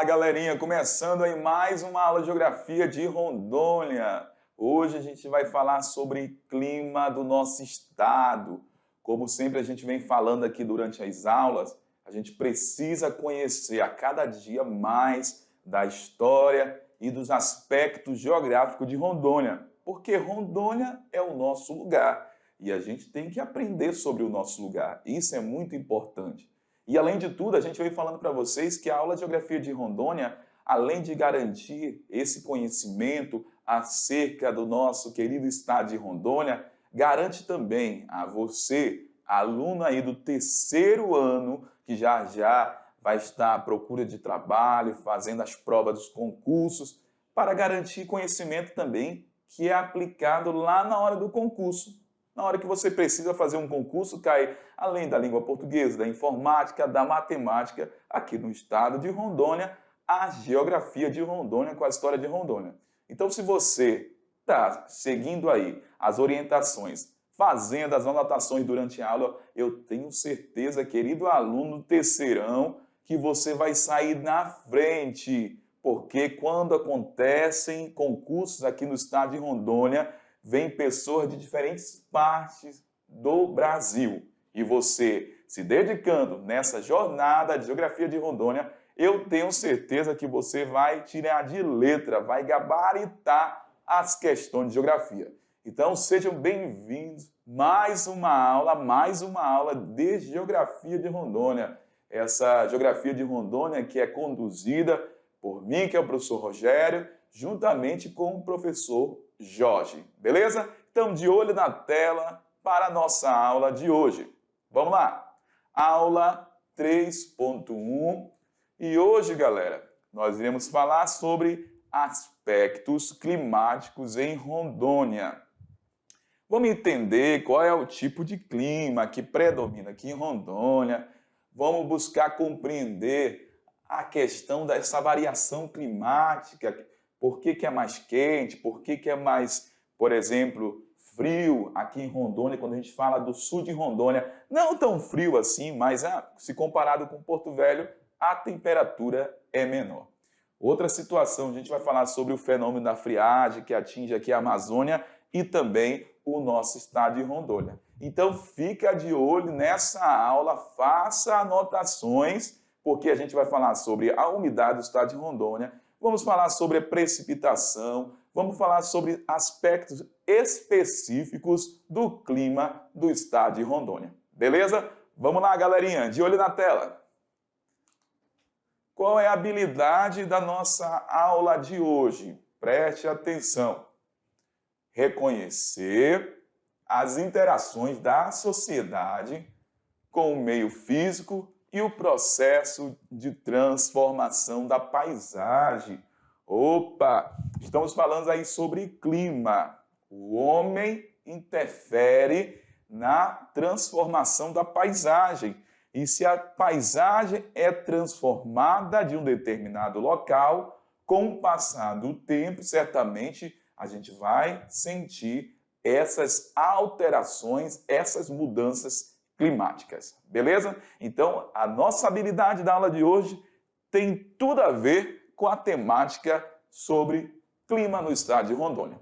Fala galerinha, começando aí mais uma aula de Geografia de Rondônia. Hoje a gente vai falar sobre clima do nosso estado. Como sempre a gente vem falando aqui durante as aulas, a gente precisa conhecer a cada dia mais da história e dos aspectos geográficos de Rondônia, porque Rondônia é o nosso lugar e a gente tem que aprender sobre o nosso lugar. Isso é muito importante. E, além de tudo, a gente vem falando para vocês que a aula de Geografia de Rondônia, além de garantir esse conhecimento acerca do nosso querido estado de Rondônia, garante também a você, aluno aí do terceiro ano, que já vai estar à procura de trabalho, fazendo as provas dos concursos, para garantir conhecimento também que é aplicado lá na hora do concurso. Na hora que você precisa fazer um concurso, cai, além da língua portuguesa, da informática, da matemática, aqui no estado de Rondônia, a geografia de Rondônia com a história de Rondônia. Então, se você está seguindo aí as orientações, fazendo as anotações durante a aula, eu tenho certeza, querido aluno terceirão, que você vai sair na frente, porque quando acontecem concursos aqui no estado de Rondônia, vem pessoas de diferentes partes do Brasil. E você, se dedicando nessa jornada de Geografia de Rondônia, eu tenho certeza que você vai tirar de letra, vai gabaritar as questões de geografia. Então, sejam bem-vindos mais uma aula de Geografia de Rondônia. Essa Geografia de Rondônia que é conduzida por mim, que é o professor Rogério, juntamente com o professor Jorge, beleza? Então, de olho na tela para a nossa aula de hoje. Vamos lá! Aula 3.1 e hoje, galera, nós iremos falar sobre aspectos climáticos em Rondônia. Vamos entender qual é o tipo de clima que predomina aqui em Rondônia. Vamos buscar compreender a questão dessa variação climática. Por que é mais quente? Por que é mais, por exemplo, frio aqui em Rondônia, quando a gente fala do sul de Rondônia? Não tão frio assim, mas se comparado com Porto Velho, a temperatura é menor. Outra situação, a gente vai falar sobre o fenômeno da friagem que atinge aqui a Amazônia e também o nosso estado de Rondônia. Então fica de olho nessa aula, faça anotações, porque a gente vai falar sobre a umidade do estado de Rondônia, vamos falar sobre a precipitação, vamos falar sobre aspectos específicos do clima do estado de Rondônia. Beleza? Vamos lá, galerinha, de olho na tela. Qual é a habilidade da nossa aula de hoje? Preste atenção. Reconhecer as interações da sociedade com o meio físico e o processo de transformação da paisagem. Opa! Estamos falando aí sobre clima. O homem interfere na transformação da paisagem. E se a paisagem é transformada de um determinado local, com o passar do tempo, certamente a gente vai sentir essas alterações, essas mudanças climáticas, beleza? Então, a nossa habilidade da aula de hoje tem tudo a ver com a temática sobre clima no estado de Rondônia.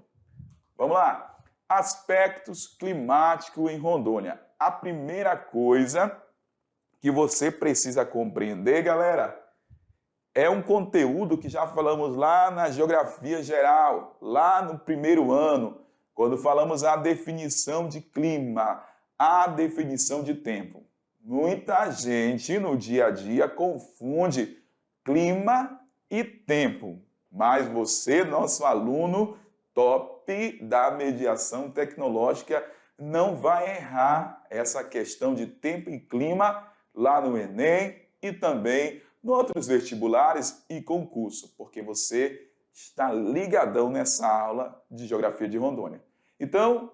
Vamos lá? Aspectos climáticos em Rondônia. A primeira coisa que você precisa compreender, galera, é um conteúdo que já falamos lá na Geografia Geral, lá no primeiro ano, quando falamos a definição de clima, a definição de tempo. Muita gente no dia a dia confunde clima e tempo, mas você, nosso aluno top da mediação tecnológica, não vai errar essa questão de tempo e clima lá no Enem e também em outros vestibulares e concurso, porque você está ligadão nessa aula de Geografia de Rondônia. Então,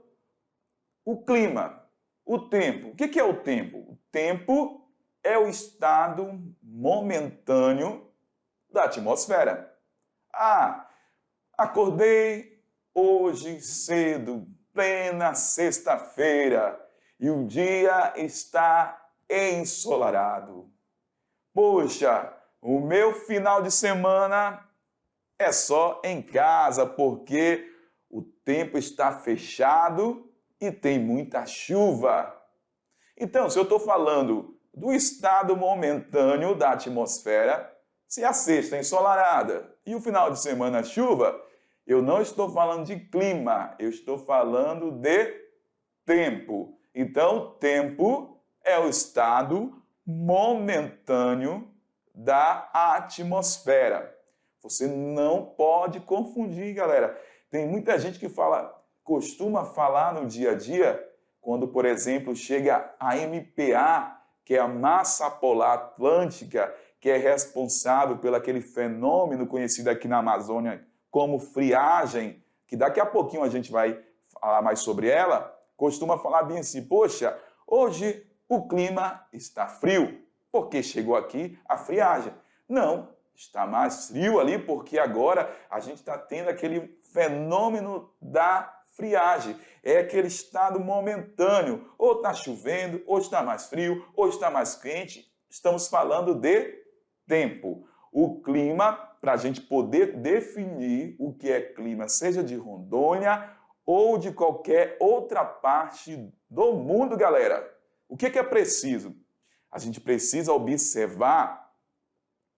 o clima, o tempo. O que é o tempo? O tempo é o estado momentâneo da atmosfera. Acordei hoje cedo, plena sexta-feira, e o dia está ensolarado. Poxa, O meu final de semana é só em casa, porque o tempo está fechado e tem muita chuva. Então, se eu estou falando do estado momentâneo da atmosfera, se a sexta é ensolarada e o final de semana chuva, eu não estou falando de clima, eu estou falando de tempo. Então, tempo é o estado momentâneo da atmosfera. Você não pode confundir, galera. Tem muita gente que costuma falar no dia a dia, quando, por exemplo, chega a MPA, que é a massa polar atlântica, que é responsável pelo aquele fenômeno conhecido aqui na Amazônia como friagem, que daqui a pouquinho a gente vai falar mais sobre ela, costuma falar bem assim, poxa, hoje o clima está frio, porque chegou aqui a friagem. Não, está mais frio ali porque agora a gente está tendo aquele fenômeno da friagem. É aquele estado momentâneo. Ou está chovendo, ou está mais frio, ou está mais quente. Estamos falando de tempo. O clima, para a gente poder definir o que é clima, seja de Rondônia ou de qualquer outra parte do mundo, galera. O que é preciso? A gente precisa observar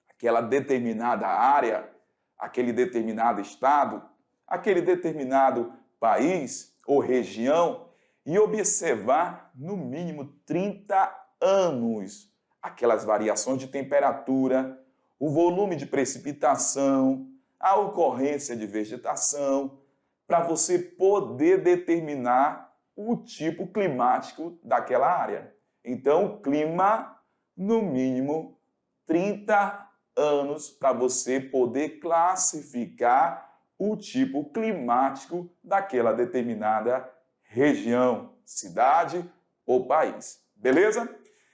aquela determinada área, aquele determinado estado, aquele determinado país ou região e observar no mínimo 30 anos aquelas variações de temperatura, o volume de precipitação, a ocorrência de vegetação, para você poder determinar o tipo climático daquela área. Então, clima, no mínimo 30 anos para você poder classificar o tipo climático daquela determinada região, cidade ou país. Beleza?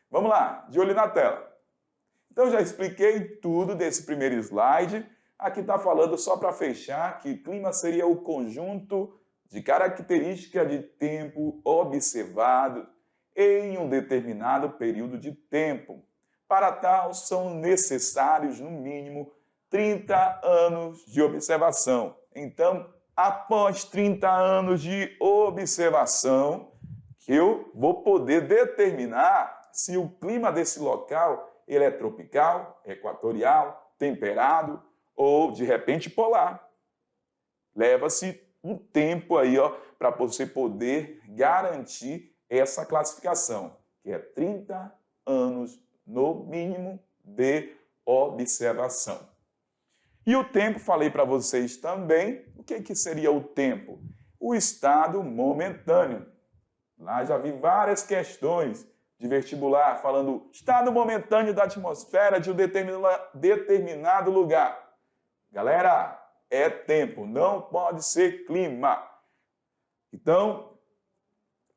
Vamos lá, de olho na tela. Então, já expliquei tudo desse primeiro slide. Aqui está falando, só para fechar, que clima seria o conjunto de características de tempo observado em um determinado período de tempo. Para tal, são necessários, no mínimo, 30 anos de observação. Então, após 30 anos de observação, que eu vou poder determinar se o clima desse local ele é tropical, equatorial, temperado ou, de repente, polar. Leva-se um tempo aí, para você poder garantir essa classificação, que é 30 anos no mínimo de observação. E o tempo, falei para vocês também, o que seria o tempo? O estado momentâneo. Lá já vi várias questões de vestibular falando estado momentâneo da atmosfera de um determinado lugar. Galera, é tempo, não pode ser clima. Então,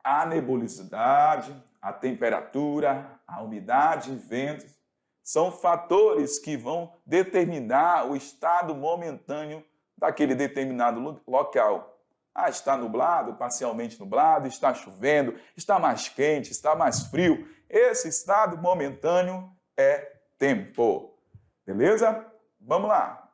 a nebulosidade, a temperatura, a umidade e ventos são fatores que vão determinar o estado momentâneo daquele determinado local. Ah, está nublado, parcialmente nublado, está chovendo, está mais quente, está mais frio. Esse estado momentâneo é tempo. Beleza? Vamos lá.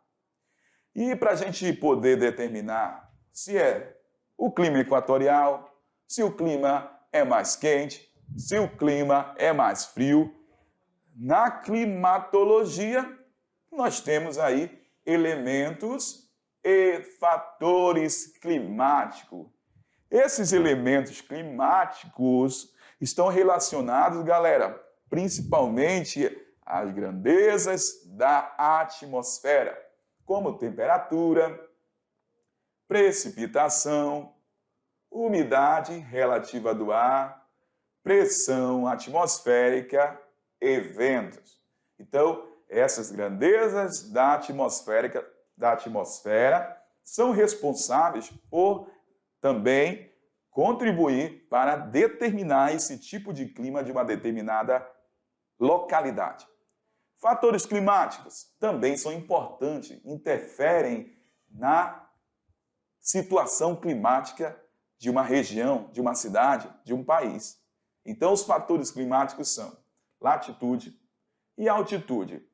E para a gente poder determinar se é o clima equatorial, se o clima é mais quente, se o clima é mais frio, na climatologia nós temos aí elementos e fatores climáticos. Esses elementos climáticos estão relacionados, galera, principalmente às grandezas da atmosfera, como temperatura, precipitação, umidade relativa do ar, pressão atmosférica e ventos. Então, essas grandezas da atmosfera são responsáveis por também contribuir para determinar esse tipo de clima de uma determinada localidade. Fatores climáticos também são importantes, interferem na situação climática de uma região, de uma cidade, de um país. Então, os fatores climáticos são latitude e altitude,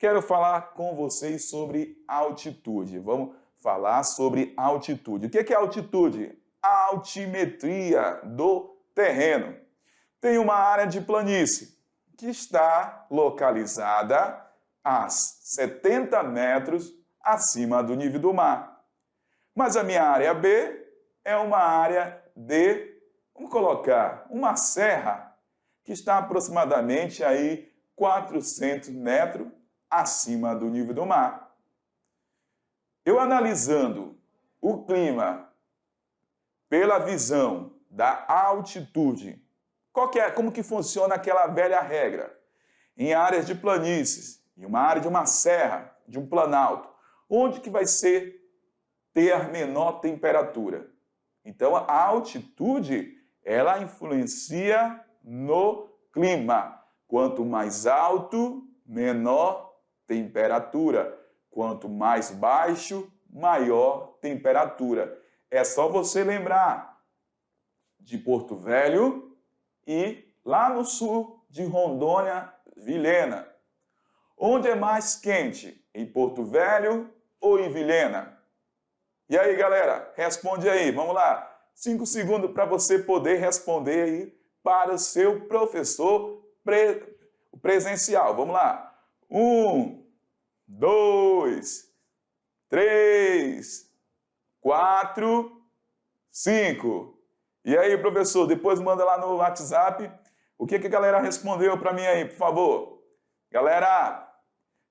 quero falar com vocês sobre altitude. Vamos falar sobre altitude. O que é altitude? A altimetria do terreno. Tem uma área de planície que está localizada a 70 metros acima do nível do mar. Mas a minha área B é uma área de, vamos colocar, uma serra que está aproximadamente aí 400 metros acima do nível do mar. Eu analisando o clima pela visão da altitude, como que funciona aquela velha regra? Em áreas de planícies, em uma área de uma serra, de um planalto, onde que vai ter a menor temperatura? Então, a altitude, ela influencia no clima. Quanto mais alto, menor temperatura. Quanto mais baixo, maior temperatura. É só você lembrar de Porto Velho e lá no sul de Rondônia, Vilhena. Onde é mais quente? Em Porto Velho ou em Vilhena? E aí, galera, responde aí, vamos lá. 5 segundos para você poder responder aí para o seu professor presencial. Vamos lá. 1, 2, 3, 4, 5. E aí, professor, depois manda lá no WhatsApp o que a galera respondeu para mim aí, por favor. Galera,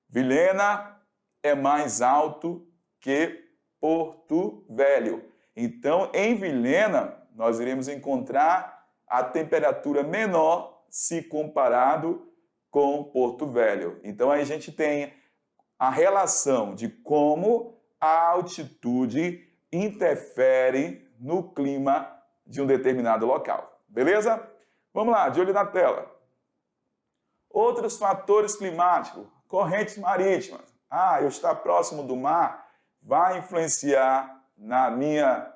Vilhena é mais alto que Porto Velho. Então, em Vilhena, nós iremos encontrar a temperatura menor se comparado com Porto Velho. Então, aí a gente tem a relação de como a altitude interfere no clima de um determinado local. Beleza? Vamos lá, de olho na tela. Outros fatores climáticos, correntes marítimas. Eu estar próximo do mar vai influenciar na minha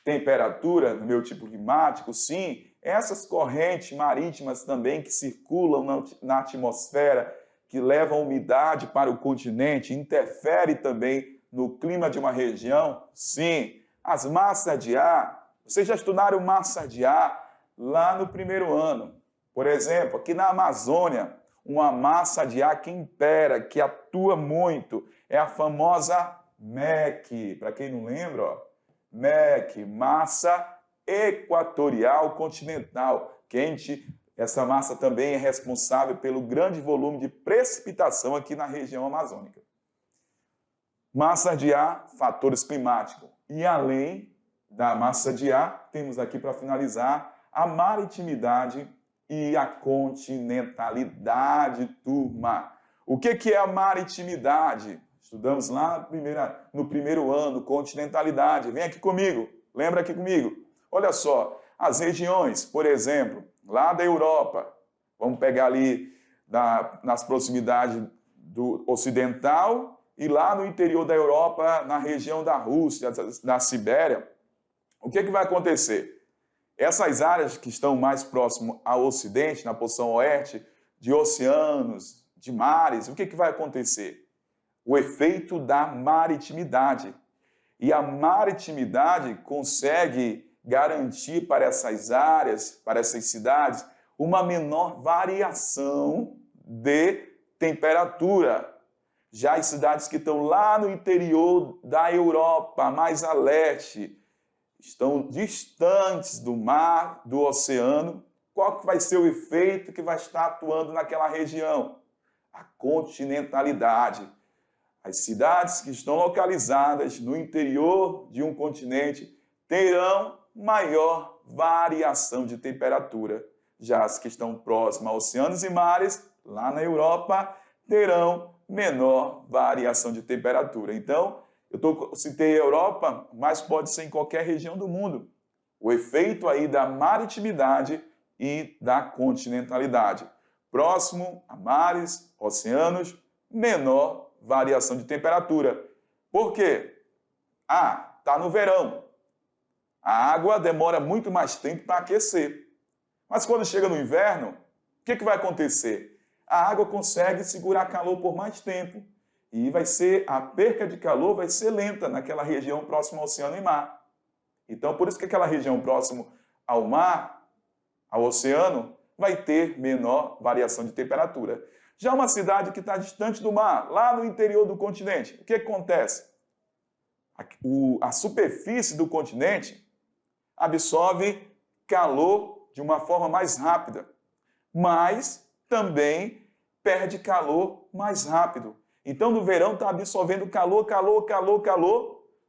temperatura, no meu tipo climático? Sim, essas correntes marítimas também que circulam na atmosfera, que levam umidade para o continente, interfere também no clima de uma região? Sim, as massas de ar. Vocês já estudaram massa de ar lá no primeiro ano. Por exemplo, aqui na Amazônia, uma massa de ar que impera, que atua muito, é a famosa MEC. Para quem não lembra, ó, MEC, massa equatorial continental. Quente, essa massa também é responsável pelo grande volume de precipitação aqui na região amazônica. Massa de ar, fatores climáticos. E além da massa de ar, temos aqui para finalizar a maritimidade e a continentalidade, turma. O que é a maritimidade? Estudamos lá no primeiro ano, continentalidade. Vem aqui comigo, lembra aqui comigo. Olha só, as regiões, por exemplo, lá da Europa, vamos pegar ali nas proximidades do ocidental e lá no interior da Europa, na região da Rússia, da Sibéria, o que vai acontecer? Essas áreas que estão mais próximas ao ocidente, na porção oeste, de oceanos, de mares, o que vai acontecer? O efeito da maritimidade. E a maritimidade consegue garantir para essas áreas, para essas cidades, uma menor variação de temperatura. Já as cidades que estão lá no interior da Europa, mais a leste, estão distantes do mar, do oceano, qual que vai ser o efeito que vai estar atuando naquela região? A continentalidade. As cidades que estão localizadas no interior de um continente terão maior variação de temperatura. Já as que estão próximas a oceanos e mares, lá na Europa, terão menor variação de temperatura. Então, eu citei a Europa, mas pode ser em qualquer região do mundo. O efeito aí da maritimidade e da continentalidade. Próximo a mares, oceanos, menor variação de temperatura. Por quê? Está no verão. A água demora muito mais tempo para aquecer. Mas quando chega no inverno, o que vai acontecer? a água consegue segurar calor por mais tempo e a perca de calor vai ser lenta naquela região próxima ao oceano e mar. Então, por isso que aquela região próxima ao mar, ao oceano, vai ter menor variação de temperatura. Já uma cidade que está distante do mar, lá no interior do continente, o que acontece? A superfície do continente absorve calor de uma forma mais rápida, mas também perde calor mais rápido. Então, no verão está absorvendo calor,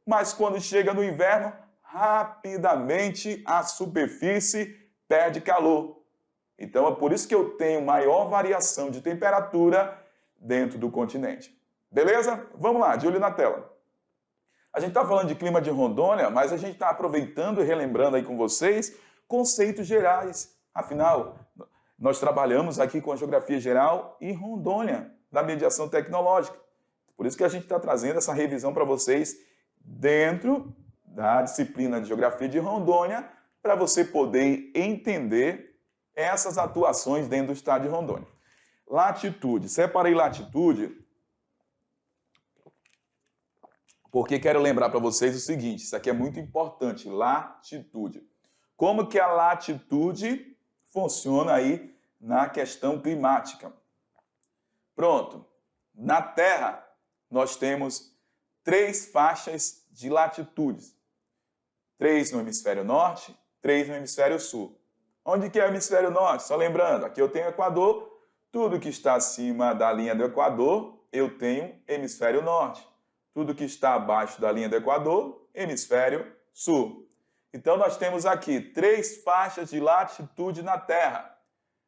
mas quando chega no inverno, rapidamente a superfície perde calor. Então, é por isso que eu tenho maior variação de temperatura dentro do continente. Beleza? Vamos lá, de olho na tela. A gente está falando de clima de Rondônia, mas a gente está aproveitando e relembrando aí com vocês conceitos gerais. Afinal, nós trabalhamos aqui com a geografia geral e Rondônia, da mediação tecnológica. Por isso que a gente está trazendo essa revisão para vocês dentro da disciplina de geografia de Rondônia, para você poder entender essas atuações dentro do estado de Rondônia. Latitude. Separei latitude porque quero lembrar para vocês o seguinte, isso aqui é muito importante, latitude. Como que a latitude funciona aí na questão climática? Pronto. Na Terra, nós temos 3 faixas de latitudes. 3 no hemisfério norte, 3 no hemisfério sul. Onde que é o hemisfério norte? Só lembrando, aqui eu tenho o Equador, tudo que está acima da linha do Equador, eu tenho hemisfério norte. Tudo que está abaixo da linha do Equador, hemisfério sul. Então, nós temos aqui 3 faixas de latitude na Terra.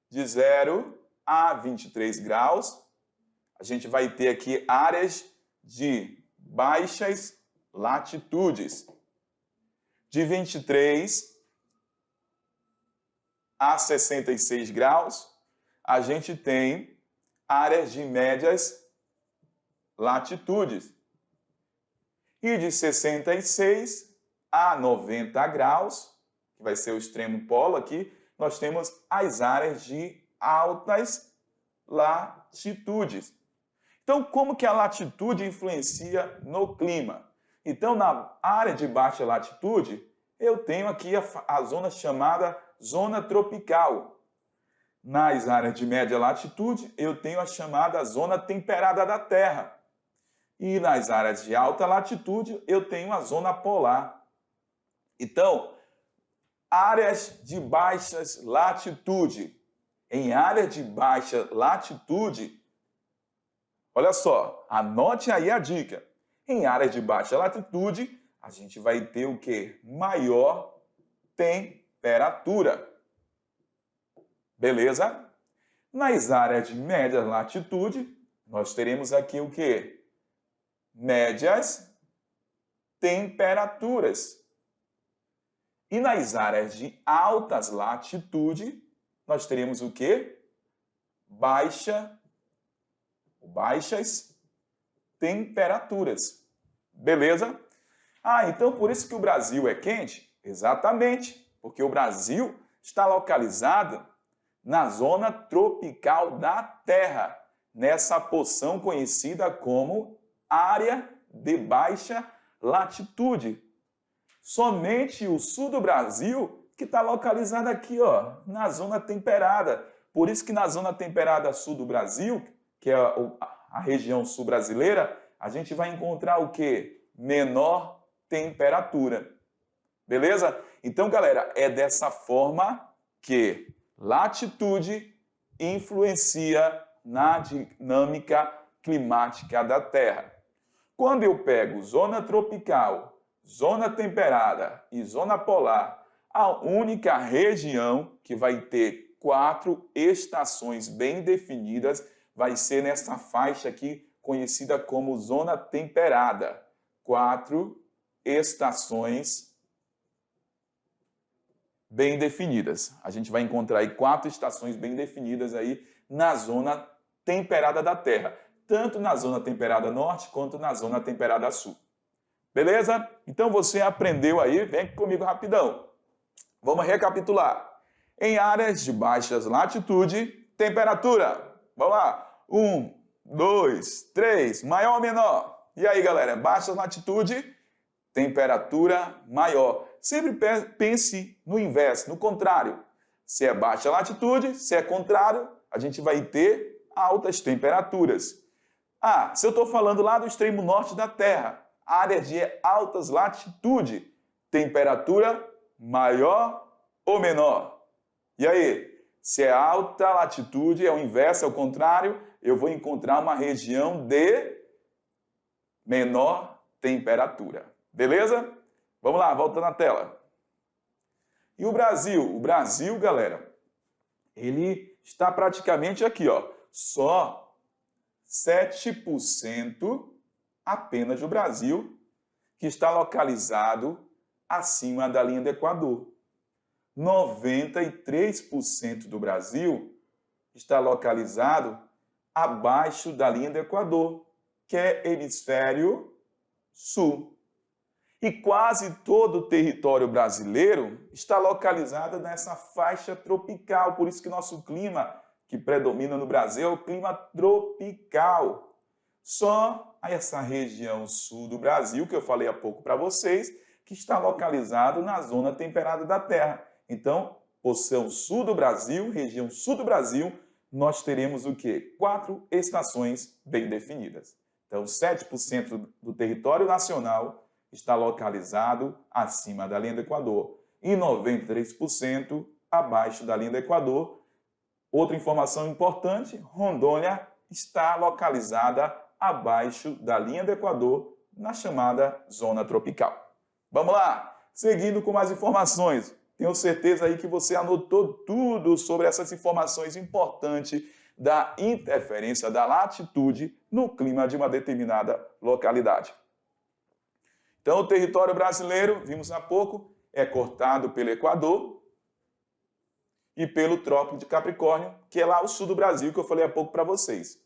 De 0 a 23 graus, a gente vai ter aqui áreas de baixas latitudes. De 23 a 66 graus, a gente tem áreas de médias latitudes. E de 66 a 90 graus, que vai ser o extremo polo aqui, nós temos as áreas de altas latitudes. Então, como que a latitude influencia no clima? Então, na área de baixa latitude, eu tenho aqui a zona chamada zona tropical. Nas áreas de média latitude, eu tenho a chamada zona temperada da Terra. E nas áreas de alta latitude, eu tenho a zona polar. Então, áreas de baixas latitude. Em áreas de baixa latitude, olha só, anote aí a dica. Em áreas de baixa latitude, a gente vai ter o quê? Maior temperatura. Beleza? Nas áreas de média latitude, nós teremos aqui o quê? Médias temperaturas. E nas áreas de altas latitude, nós teremos o quê? Baixas temperaturas. Beleza? Então por isso que o Brasil é quente? Exatamente, porque o Brasil está localizado na zona tropical da Terra, nessa porção conhecida como área de baixa latitude. Somente o sul do Brasil que está localizado aqui, ó, na zona temperada. Por isso que na zona temperada sul do Brasil, que é a região sul brasileira, a gente vai encontrar o quê? Menor temperatura. Beleza? Então, galera, é dessa forma que latitude influencia na dinâmica climática da Terra. Quando eu pego zona tropical, zona temperada e zona polar, a única região que vai ter 4 estações bem definidas vai ser nessa faixa aqui, conhecida como zona temperada. 4 estações bem definidas. A gente vai encontrar aí 4 estações bem definidas aí na zona temperada da Terra, tanto na zona temperada norte quanto na zona temperada sul. Beleza? Então você aprendeu aí, vem comigo rapidão. Vamos recapitular. Em áreas de baixas latitude, temperatura Vamos lá. 1, 2, 3. Maior ou menor? E aí, galera? Baixa latitude, temperatura maior. Sempre pense no inverso, no contrário. Se é baixa latitude, se é contrário, a gente vai ter altas temperaturas. Ah, se eu estou falando lá do extremo norte da Terra, área de altas latitude, temperatura maior ou menor? E aí, se é alta latitude, é o inverso, é o contrário, eu vou encontrar uma região de menor temperatura. Beleza? Vamos lá, volta na tela. E o Brasil? O Brasil, galera, ele está praticamente aqui, ó, só 7% apenas do Brasil que está localizado acima da linha do Equador. 93% do Brasil está localizado abaixo da linha do Equador, que é hemisfério sul. E quase todo o território brasileiro está localizado nessa faixa tropical, por isso que nosso clima que predomina no Brasil é o clima tropical. Só essa região sul do Brasil, que eu falei há pouco para vocês, que está localizado na zona temperada da Terra. Então, porção sul do Brasil, região sul do Brasil, nós teremos o quê? 4 estações bem definidas. Então, 7% do território nacional está localizado acima da linha do Equador e 93% abaixo da linha do Equador. Outra informação importante, Rondônia está localizada abaixo da linha do Equador, na chamada zona tropical. Vamos lá, seguindo com mais informações. Tenho certeza aí que você anotou tudo sobre essas informações importantes da interferência da latitude no clima de uma determinada localidade. Então, o território brasileiro, vimos há pouco, é cortado pelo Equador e pelo Trópico de Capricórnio, que é lá o sul do Brasil, que eu falei há pouco para vocês.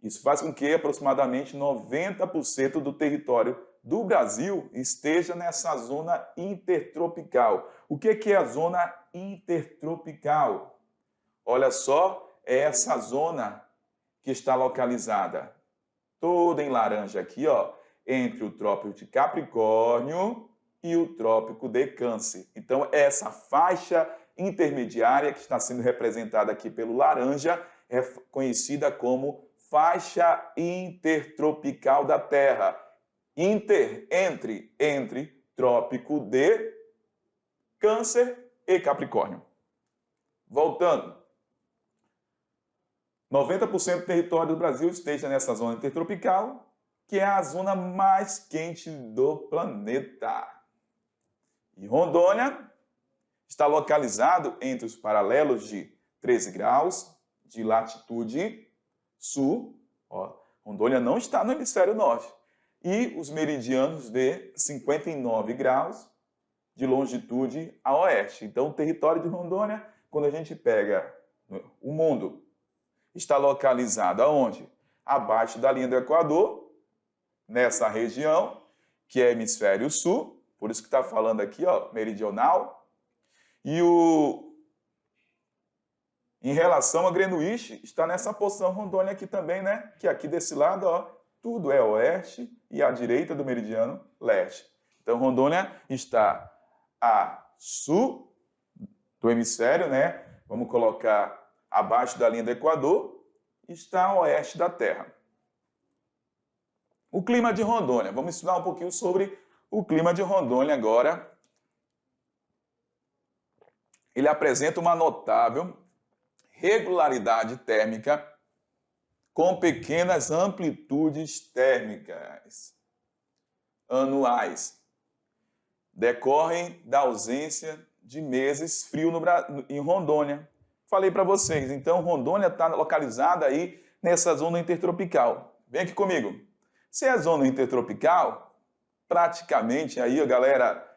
Isso faz com que aproximadamente 90% do território do Brasil esteja nessa zona intertropical. O que é a zona intertropical? Olha só, é essa zona que está localizada toda em laranja aqui, ó, entre o Trópico de Capricórnio e o Trópico de Câncer. Então, essa faixa intermediária que está sendo representada aqui pelo laranja é conhecida como faixa intertropical da Terra. Entre Trópico de Câncer e Capricórnio. Voltando. 90% do território do Brasil esteja nessa zona intertropical, que é a zona mais quente do planeta. E Rondônia está localizado entre os paralelos de 13 graus de latitude sul. Ó, Rondônia não está no hemisfério norte. E os meridianos de 59 graus de longitude a oeste. Então, o território de Rondônia, quando a gente pega o mundo, está localizado aonde? Abaixo da linha do Equador, nessa região, que é hemisfério sul, por isso que está falando aqui, ó, meridional. E em relação a Greenwich, está nessa porção Rondônia aqui também, né? Que aqui desse lado, ó, tudo é oeste e à direita do meridiano, leste. Então, Rondônia está a sul do hemisfério, né? Vamos colocar abaixo da linha do Equador, está a oeste da Terra. O clima de Rondônia. Vamos estudar um pouquinho sobre o clima de Rondônia agora. Ele apresenta uma notável regularidade térmica com pequenas amplitudes térmicas anuais. Decorrem da ausência de meses frio em Rondônia. Falei para vocês, então Rondônia está localizada aí nessa zona intertropical. Vem aqui comigo. Se é zona intertropical, praticamente aí, galera,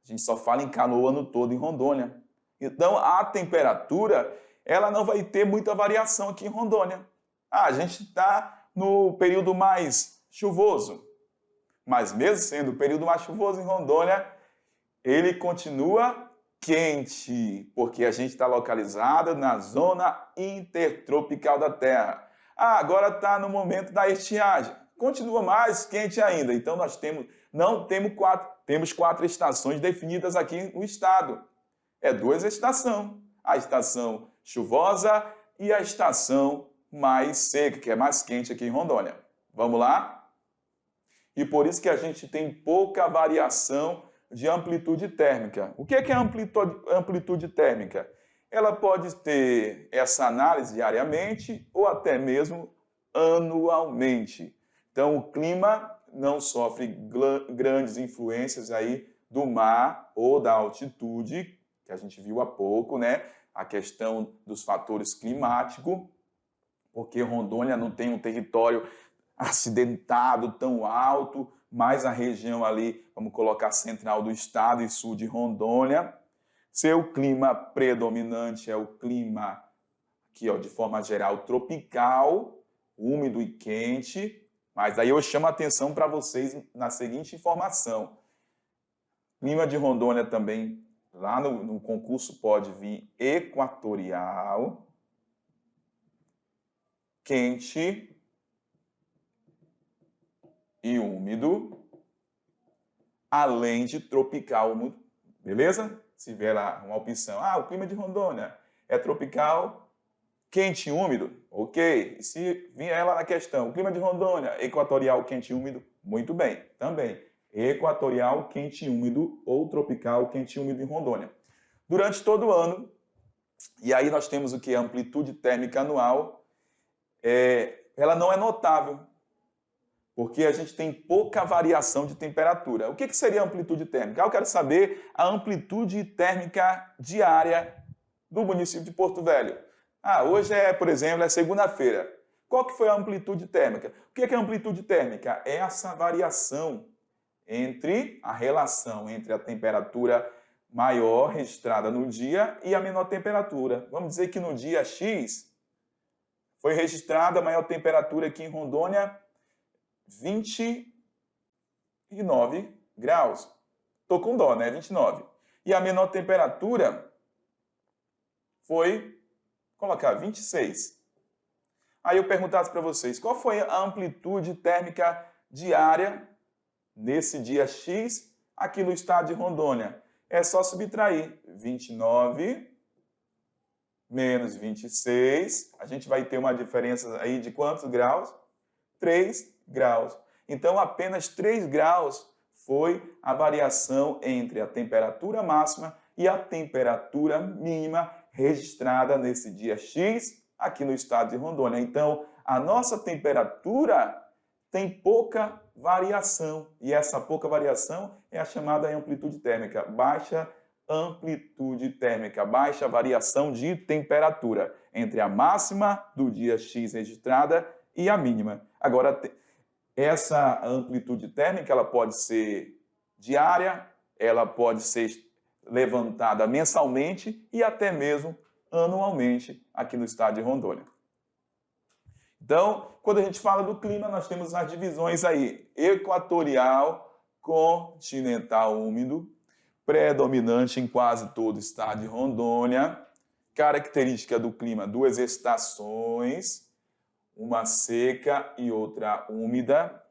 a gente só fala em calor o ano todo em Rondônia. Então, a temperatura, ela não vai ter muita variação aqui em Rondônia. A gente está no período mais chuvoso. Mas mesmo sendo o período mais chuvoso em Rondônia, ele continua quente, porque a gente está localizado na zona intertropical da Terra. Ah, agora está no momento da estiagem. Continua mais quente ainda. Então nós temos quatro estações definidas aqui no estado. É duas estações. A estação chuvosa e a estação mais seca, que é mais quente aqui em Rondônia. Vamos lá? E por isso que a gente tem pouca variação de amplitude térmica. O que é amplitude térmica? Ela pode ter essa análise diariamente ou até mesmo anualmente. Então, o clima não sofre grandes influências aí do mar ou da altitude, que a gente viu há pouco, né? A questão dos fatores climáticos, porque Rondônia não tem um território acidentado tão alto, mas a região ali, vamos colocar central do estado e sul de Rondônia, seu clima predominante é o clima aqui, ó, de forma geral, tropical, úmido e quente. Mas aí eu chamo a atenção para vocês na seguinte informação. Clima de Rondônia também, lá no concurso pode vir equatorial, quente e úmido, além de tropical úmido, beleza? Se vier lá uma opção, o clima de Rondônia é tropical, quente e úmido, ok. E se vier lá na questão, o clima de Rondônia, equatorial, quente e úmido, muito bem, também. Equatorial, quente e úmido ou tropical, quente e úmido em Rondônia. Durante todo o ano, e aí nós temos o que? A amplitude térmica anual, ela não é notável, porque a gente tem pouca variação de temperatura. O que seria a amplitude térmica? Eu quero saber a amplitude térmica diária do município de Porto Velho. Hoje por exemplo, é segunda-feira. Qual que foi a amplitude térmica? O que é a amplitude térmica? É essa variação entre a relação entre a temperatura maior registrada no dia e a menor temperatura. Vamos dizer que no dia X foi registrada a maior temperatura aqui em Rondônia, 29 graus. Tô com dó, né? 29. E a menor temperatura foi, colocar, 26. Aí eu perguntasse para vocês, qual foi a amplitude térmica diária nesse dia X aqui no estado de Rondônia? É só subtrair 29 menos 26. A gente vai ter uma diferença aí de quantos graus? 3 graus. Então, apenas 3 graus foi a variação entre a temperatura máxima e a temperatura mínima registrada nesse dia X aqui no estado de Rondônia. Então, a nossa temperatura tem pouca variação, e essa pouca variação é a chamada amplitude térmica, baixa amplitude térmica, baixa variação de temperatura entre a máxima do dia X registrada e a mínima. Agora, essa amplitude térmica ela pode ser diária, ela pode ser levantada mensalmente e até mesmo anualmente aqui no estado de Rondônia. Então, quando a gente fala do clima, nós temos as divisões aí: equatorial, continental úmido, predominante em quase todo o estado de Rondônia. Característica do clima: duas estações, uma seca e outra úmida.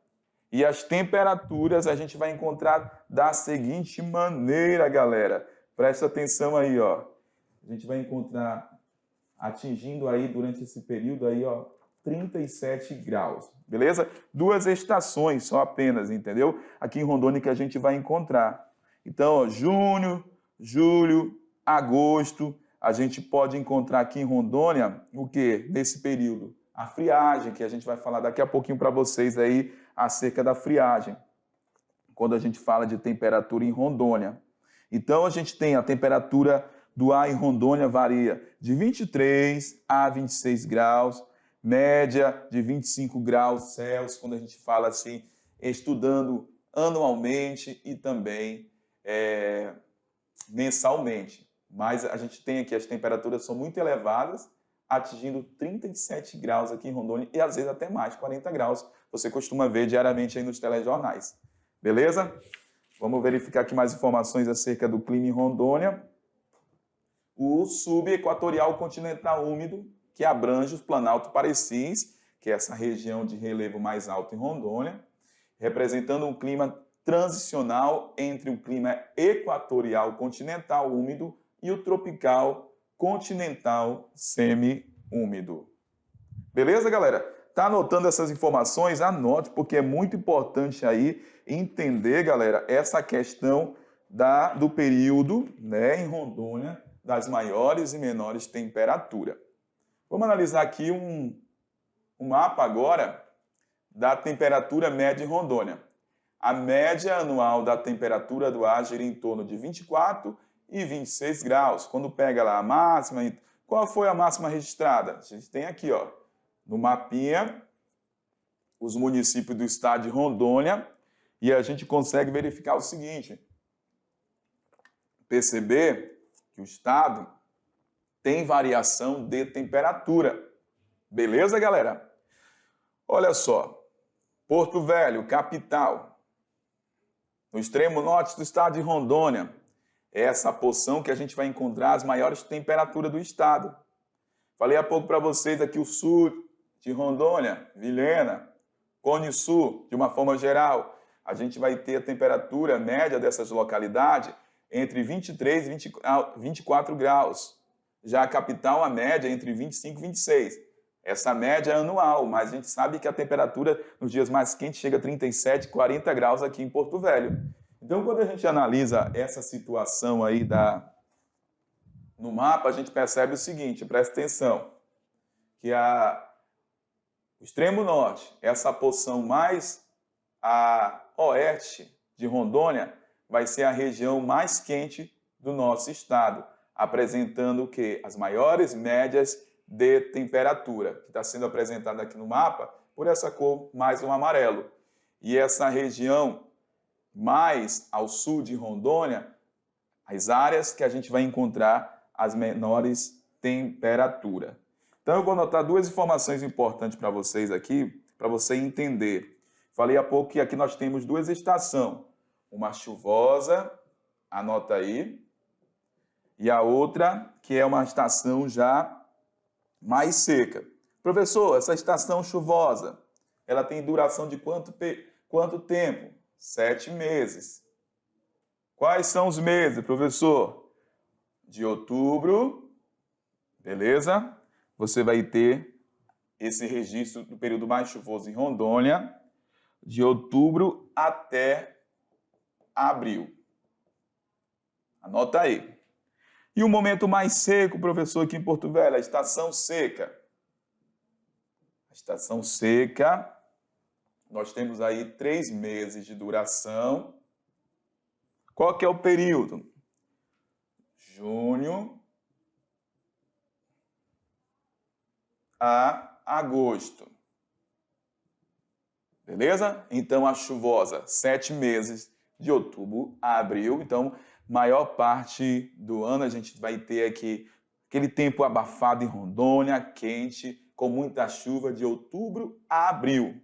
E as temperaturas a gente vai encontrar da seguinte maneira, galera. Presta atenção aí, ó. A gente vai encontrar atingindo aí durante esse período aí, ó, 37 graus, beleza? Duas estações só apenas, entendeu? Aqui em Rondônia que a gente vai encontrar. Então, ó, junho, julho, agosto, a gente pode encontrar aqui em Rondônia o quê? Nesse período? A friagem, que a gente vai falar daqui a pouquinho para vocês aí acerca da friagem, quando a gente fala de temperatura em Rondônia. Então, a gente tem a temperatura do ar em Rondônia varia de 23 a 26 graus, média de 25 graus Celsius, quando a gente fala assim, estudando anualmente e também mensalmente. Mas a gente tem aqui, as temperaturas são muito elevadas, atingindo 37 graus aqui em Rondônia e às vezes até mais, 40 graus. Você costuma ver diariamente aí nos telejornais. Beleza? Vamos verificar aqui mais informações acerca do clima em Rondônia. o subequatorial continental úmido, que abrange os Planalto Parecis, que é essa região de relevo mais alto em Rondônia, representando um clima transicional entre o clima equatorial continental úmido e o tropical continental semi-úmido. Beleza, galera? Tá anotando essas informações? Anote, porque é muito importante aí entender, galera, essa questão do período, né, em Rondônia, das maiores e menores temperaturas. Vamos analisar aqui um mapa agora da temperatura média em Rondônia. A média anual da temperatura do ar gira em torno de 24 e 26 graus. Quando pega lá a máxima, qual foi a máxima registrada? A gente tem aqui, ó, no mapinha, os municípios do estado de Rondônia, e a gente consegue verificar o seguinte: perceber que o estado tem variação de temperatura. Beleza, galera? Olha só, Porto Velho, capital, no extremo norte do estado de Rondônia, é essa porção que a gente vai encontrar as maiores temperaturas do estado. Falei há pouco para vocês aqui o sul de Rondônia, Vilhena, Cone Sul, de uma forma geral, a gente vai ter a temperatura média dessas localidades entre 23 e 24 graus. Já a capital, a média, entre 25 e 26. Essa média é anual, mas a gente sabe que a temperatura nos dias mais quentes chega a 37, 40 graus aqui em Porto Velho. Então, quando a gente analisa essa situação aí no mapa, a gente percebe o seguinte, presta atenção, que o extremo norte, essa porção mais a oeste de Rondônia, vai ser a região mais quente do nosso estado, apresentando o quê? As maiores médias de temperatura, que está sendo apresentada aqui no mapa por essa cor mais um amarelo. E essa região mais ao sul de Rondônia, as áreas que a gente vai encontrar as menores temperaturas. Então eu vou anotar duas informações importantes para vocês aqui, para você entender. Falei há pouco que aqui nós temos duas estações, uma chuvosa, anota aí, e a outra que é uma estação já mais seca. Professor, essa estação chuvosa, ela tem duração de quanto tempo? 7 meses. Quais são os meses, professor? De outubro, beleza? Você vai ter esse registro do período mais chuvoso em Rondônia, de outubro até abril. Anota aí. E o momento mais seco, professor, aqui em Porto Velho, a estação seca. A estação seca, nós temos aí 3 meses de duração. Qual que é o período? Junho a agosto. Beleza? Então, a chuvosa, 7 meses, de outubro a abril. Então, maior parte do ano a gente vai ter aqui aquele tempo abafado em Rondônia, quente, com muita chuva de outubro a abril.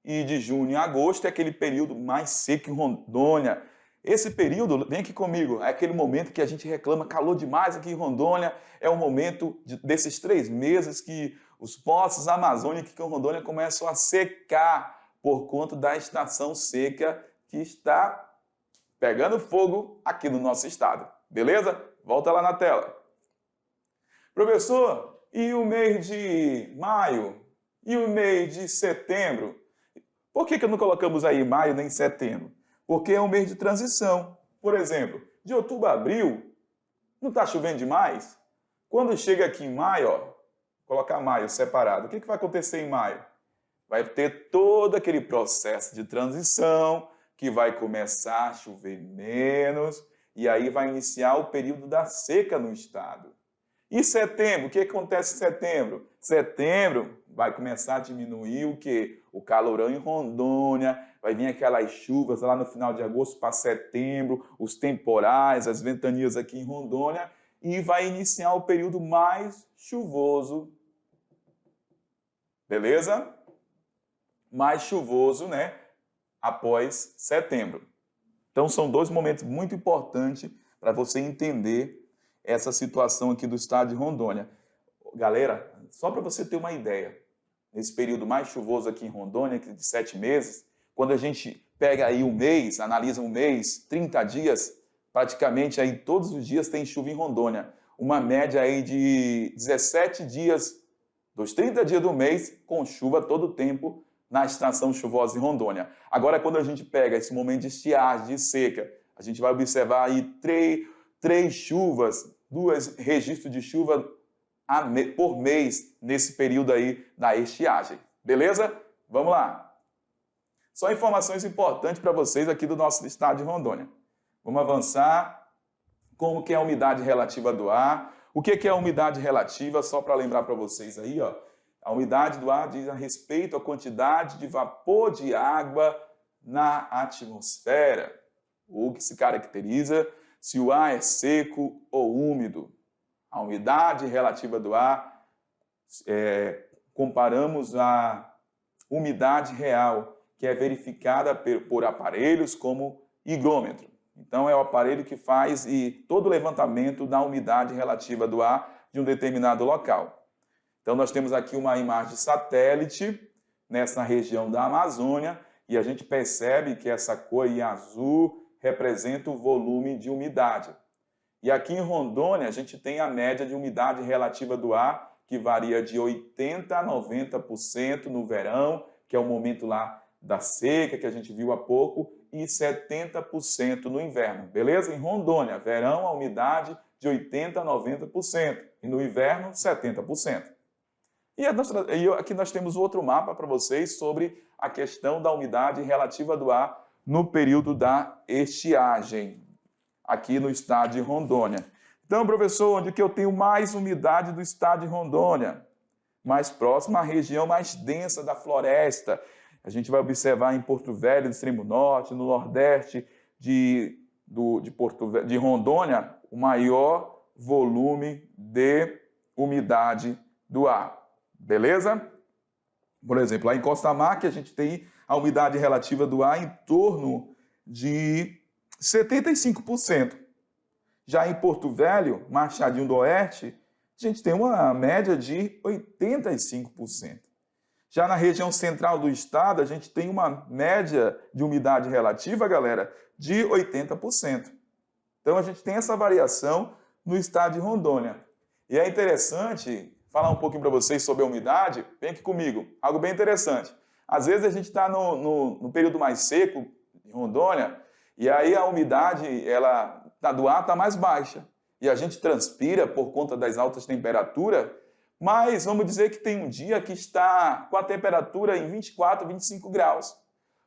E de junho a agosto é aquele período mais seco em Rondônia. Esse período, vem aqui comigo, é aquele momento que a gente reclama calor demais aqui em Rondônia. É o momento desses 3 meses que os poços amazônicos aqui em Rondônia começam a secar por conta da estação seca que está pegando fogo aqui no nosso estado. Beleza? Volta lá na tela. Professor, e o mês de maio? E o mês de setembro? Por que não colocamos aí maio nem setembro? Porque é um mês de transição. Por exemplo, de outubro a abril, não está chovendo demais? Quando chega aqui em maio, ó, colocar maio separado, o que vai acontecer em maio? Vai ter todo aquele processo de transição, que vai começar a chover menos, e aí vai iniciar o período da seca no estado. E setembro, o que acontece em setembro? Setembro vai começar a diminuir o quê? O calorão em Rondônia, vai vir aquelas chuvas lá no final de agosto para setembro, os temporais, as ventanias aqui em Rondônia, e vai iniciar o período mais chuvoso. Beleza? Mais chuvoso, né? Após setembro. Então, são 2 momentos muito importantes para você entender essa situação aqui do estado de Rondônia. Galera, só para você ter uma ideia, nesse período mais chuvoso aqui em Rondônia, de 7 meses, quando a gente pega aí um mês, analisa um mês, 30 dias, praticamente aí todos os dias tem chuva em Rondônia. Uma média aí de 17 dias, dos 30 dias do mês, com chuva todo o tempo na estação chuvosa em Rondônia. Agora, quando a gente pega esse momento de estiagem, de seca, a gente vai observar aí três chuvas, 2 registros de chuva por mês nesse período aí da estiagem. Beleza? Vamos lá. Só informações importantes para vocês aqui do nosso estado de Rondônia. Vamos avançar. Como que é a umidade relativa do ar? O que é a umidade relativa? Só para lembrar para vocês aí, ó. A umidade do ar diz a respeito à quantidade de vapor de água na atmosfera, o que se caracteriza se o ar é seco ou úmido. A umidade relativa do ar, comparamos a umidade real, que é verificada por aparelhos como higrômetro. Então, é o aparelho que faz todo o levantamento da umidade relativa do ar de um determinado local. Então, nós temos aqui uma imagem de satélite nessa região da Amazônia e a gente percebe que essa cor em azul representa o volume de umidade. E aqui em Rondônia, a gente tem a média de umidade relativa do ar, que varia de 80% a 90% no verão, que é o momento lá da seca, que a gente viu há pouco, e 70% no inverno, beleza? Em Rondônia, verão, a umidade de 80% a 90%, e no inverno, 70%. E aqui nós temos outro mapa para vocês sobre a questão da umidade relativa do ar no período da estiagem, aqui no estado de Rondônia. Então, professor, onde que eu tenho mais umidade do estado de Rondônia? Mais próximo à região mais densa da floresta. A gente vai observar em Porto Velho, no extremo norte, no nordeste de Rondônia, o maior volume de umidade do ar. Beleza? Por exemplo, lá em Costa Marque, a gente tem a umidade relativa do ar em torno de 75%. Já em Porto Velho, Machadinho do Oeste, a gente tem uma média de 85%. Já na região central do estado, a gente tem uma média de umidade relativa, galera, de 80%. Então, a gente tem essa variação no estado de Rondônia. E é interessante falar um pouquinho para vocês sobre a umidade. Vem aqui comigo, algo bem interessante. Às vezes a gente está no período mais seco em Rondônia, e aí a umidade do ar está mais baixa. E a gente transpira por conta das altas temperaturas, mas vamos dizer que tem um dia que está com a temperatura em 24, 25 graus.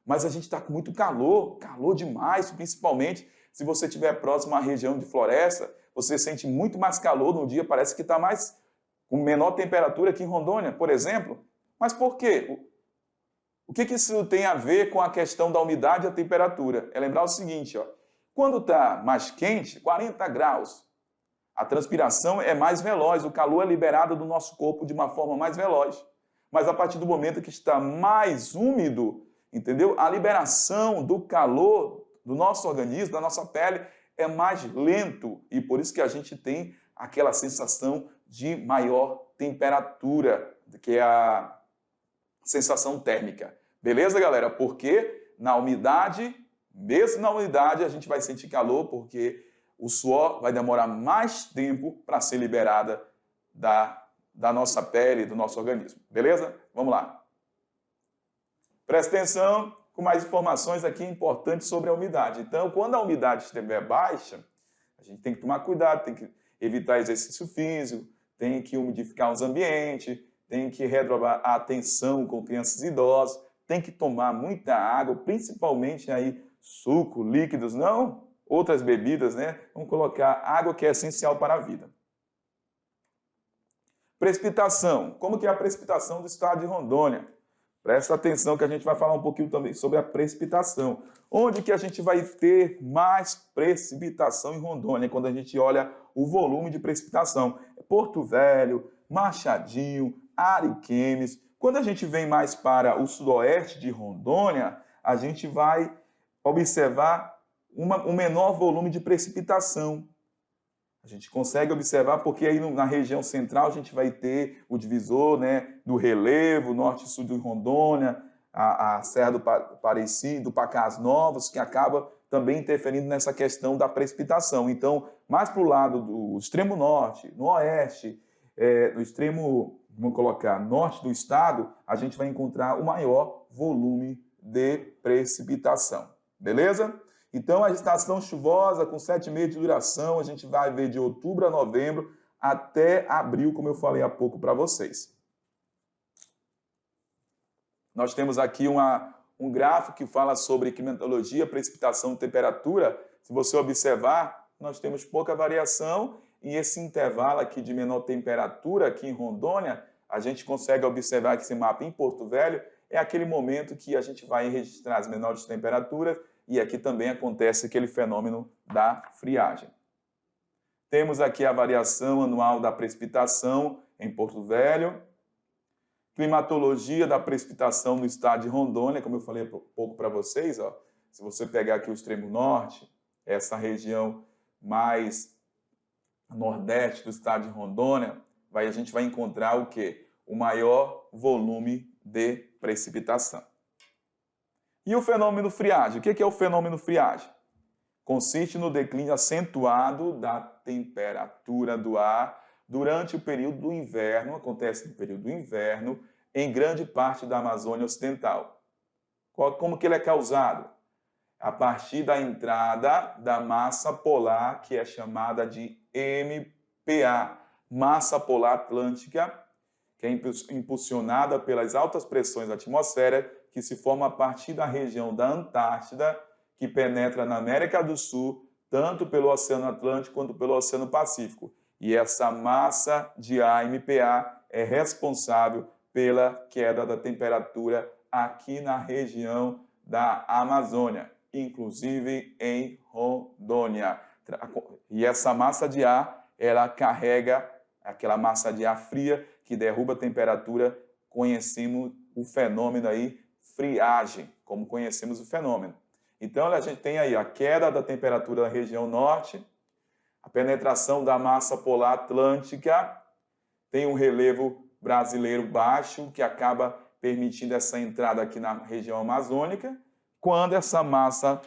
Mas a gente está com muito calor, calor demais, principalmente se você estiver próximo à região de floresta, você sente muito mais calor no dia, parece que está com menor temperatura aqui em Rondônia, por exemplo. Mas por quê? O que isso tem a ver com a questão da umidade e a temperatura? É lembrar o seguinte, ó, quando está mais quente, 40 graus, a transpiração é mais veloz, o calor é liberado do nosso corpo de uma forma mais veloz. Mas a partir do momento que está mais úmido, entendeu? A liberação do calor do nosso organismo, da nossa pele, é mais lento e por isso que a gente tem aquela sensação de maior temperatura, que é a sensação térmica. Beleza, galera? Porque na umidade, mesmo na umidade, a gente vai sentir calor porque o suor vai demorar mais tempo para ser liberada da nossa pele, do nosso organismo. Beleza? Vamos lá. Presta atenção com mais informações aqui importantes sobre a umidade. Então, quando a umidade estiver baixa, a gente tem que tomar cuidado, tem que evitar exercício físico, tem que umidificar os ambientes, tem que redobar a atenção com crianças e idosos, tem que tomar muita água, principalmente aí suco, líquidos, não outras bebidas, né? Vamos colocar água que é essencial para a vida. Precipitação. Como que é a precipitação do estado de Rondônia? Presta atenção que a gente vai falar um pouquinho também sobre a precipitação. Onde que a gente vai ter mais precipitação em Rondônia, quando a gente olha o volume de precipitação? Porto Velho, Machadinho, Ariquemes. Quando a gente vem mais para o sudoeste de Rondônia, a gente vai observar um menor volume de precipitação. A gente consegue observar porque aí na região central a gente vai ter o divisor, né, do relevo, norte e sul de Rondônia, a Serra do Pareci, do Pacás Novos, que acaba também interferindo nessa questão da precipitação. Então, mais para o lado do extremo norte, no oeste, no extremo, vamos colocar, norte do estado, a gente vai encontrar o maior volume de precipitação. Beleza? Então, a estação chuvosa, com 7 meses de duração, a gente vai ver de outubro a novembro até abril, como eu falei há pouco para vocês. Nós temos aqui um gráfico que fala sobre climatologia, precipitação e temperatura. Se você observar, nós temos pouca variação e esse intervalo aqui de menor temperatura aqui em Rondônia, a gente consegue observar que esse mapa em Porto Velho é aquele momento que a gente vai registrar as menores temperaturas e aqui também acontece aquele fenômeno da friagem. Temos aqui a variação anual da precipitação em Porto Velho, climatologia da precipitação no estado de Rondônia, como eu falei há pouco para vocês, ó. Se você pegar aqui o extremo norte, essa região mais nordeste do estado de Rondônia, a gente vai encontrar o quê? O maior volume de precipitação. E o fenômeno friagem? O que é o fenômeno friagem? Consiste no declínio acentuado da temperatura do ar durante o período do inverno, acontece no período do inverno, em grande parte da Amazônia Ocidental. Como que ele é causado? A partir da entrada da massa polar, que é chamada de MPA, massa polar atlântica, que é impulsionada pelas altas pressões da atmosfera, que se forma a partir da região da Antártida, que penetra na América do Sul, tanto pelo Oceano Atlântico quanto pelo Oceano Pacífico. E essa massa de ar MPA é responsável pela queda da temperatura aqui na região da Amazônia, inclusive em Rondônia. E essa massa de ar, ela carrega aquela massa de ar fria que derruba a temperatura, conhecemos o fenômeno aí, friagem, como conhecemos o fenômeno. Então, a gente tem aí a queda da temperatura na região norte, a penetração da massa polar atlântica, tem um relevo brasileiro baixo, que acaba permitindo essa entrada aqui na região amazônica. Quando essa massa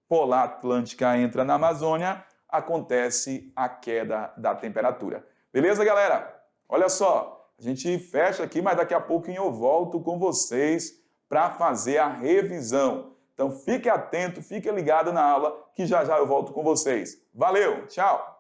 polar atlântica entra na Amazônia, acontece a queda da temperatura. Beleza, galera? Olha só, a gente fecha aqui, mas daqui a pouquinho eu volto com vocês para fazer a revisão. Então fique atento, fique ligado na aula, que já já eu volto com vocês. Valeu, tchau!